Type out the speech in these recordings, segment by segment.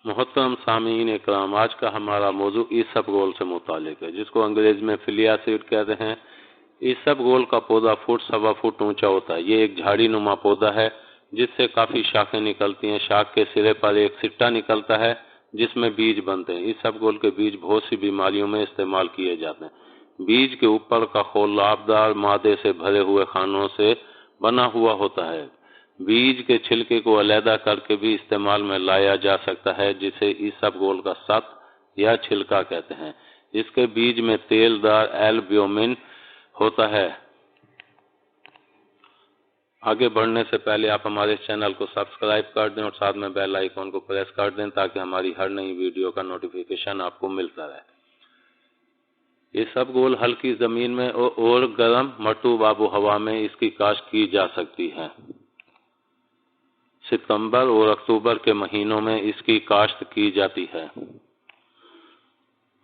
محترم سامعین اکرام، آج کا ہمارا موضوع ایسبگول سے متعلق ہے، جس کو انگریزی میں فلیا سیڈ کہتے ہیں۔ ایسبگول کا پودا فٹ سوا فٹ اونچا ہوتا ہے۔ یہ ایک جھاڑی نما پودا ہے جس سے کافی شاخیں نکلتی ہیں۔ شاخ کے سرے پر ایک سٹا نکلتا ہے جس میں بیج بنتے ہیں۔ ایسبگول کے بیج بہت سی بیماریوں میں استعمال کیے جاتے ہیں۔ بیج کے اوپر کا خول لابدار مادے سے بھرے ہوئے خانوں سے بنا ہوا ہوتا ہے۔ بیج کے چھلکے کو علیحدہ کر کے بھی استعمال میں لایا جا سکتا ہے، جسے ایسبگول کا ست یا چھلکا کہتے ہیں۔ اس کے بیج میں تیل دار ایلبیومن ہوتا ہے۔ آگے بڑھنے سے پہلے آپ ہمارے چینل کو سبسکرائب کر دیں اور ساتھ میں بیل آئیکن کو پریس کر دیں تاکہ ہماری ہر نئی ویڈیو کا نوٹیفیکیشن آپ کو ملتا رہے۔ ایسبگول ہلکی زمین میں اور گرم مرطوب آب و ہوا میں اس کی کاشت کی جا سکتی ہے۔ ستمبر اور اکتوبر کے مہینوں میں اس کی کاشت کی جاتی ہے۔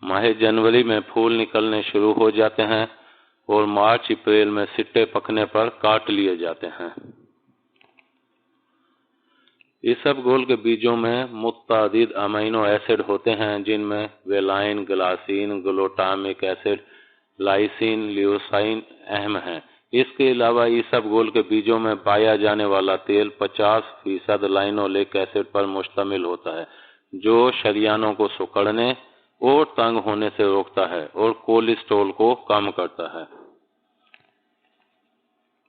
ماہ جنوری میں پھول نکلنے شروع ہو جاتے ہیں اور مارچ اپریل میں سٹے پکنے پر کاٹ لیے جاتے ہیں۔ ایسبگول کے بیجوں میں متعدد امینو ایسڈ ہوتے ہیں، جن میں ویلائن، گلاسین، گلوٹامک ایسڈ، لائسین، لیوسائن اہم ہیں۔ اس کے علاوہ ایسبگول کے بیجوں میں پایا جانے والا تیل 50% لائنولک ایسڈ پر مشتمل ہوتا ہے، جو شریانوں کو سکڑنے اور تنگ ہونے سے روکتا ہے اور کولیسٹرول کو کم کرتا ہے۔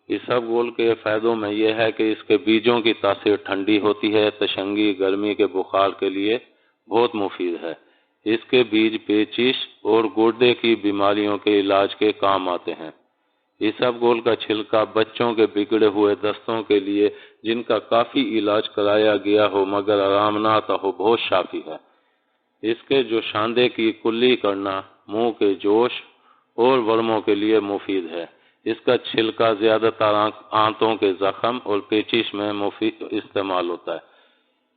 ایسبگول کے فائدوں میں یہ ہے کہ اس کے بیجوں کی تاثیر ٹھنڈی ہوتی ہے، تشنگی، گرمی کے بخار کے لیے بہت مفید ہے۔ اس کے بیج پیچش اور گردے کی بیماریوں کے علاج کے کام آتے ہیں۔ ایسبگول کا چھلکا بچوں کے بگڑے ہوئے دستوں کے لیے، جن کا کافی علاج کرایا گیا ہو مگر آرام نہ آتا ہو، بہت شافی ہے۔ اس کے جوشاندے کی کلی کرنا منہ کے جوش اور ورموں کے لیے مفید ہے۔ اس کا چھلکا زیادہ تر آنتوں کے زخم اور پیچش میں مفید استعمال ہوتا ہے۔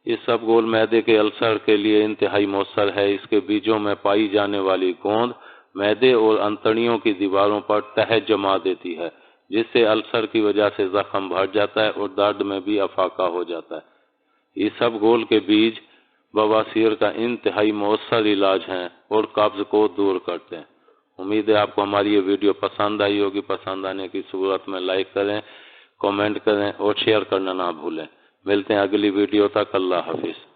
ایسبگول معدے کے السر کے لیے انتہائی مؤثر ہے۔ اس کے بیجوں میں پائی جانے والی گوند معدے اور انتڑیوں کی دیواروں پر تہ جما دیتی ہے، جس سے السر کی وجہ سے زخم بھر جاتا ہے اور درد میں بھی افاقہ ہو جاتا ہے۔ ایسبگول کے بیج بواسیر کا انتہائی مؤثر علاج ہیں اور قبض کو دور کرتے ہیں۔ امید ہے آپ کو ہماری یہ ویڈیو پسند آئی ہوگی۔ پسند آنے کی صورت میں لائک کریں، کامنٹ کریں اور شیئر کرنا نہ بھولیں۔ ملتے ہیں اگلی ویڈیو تک۔ اللہ حافظ۔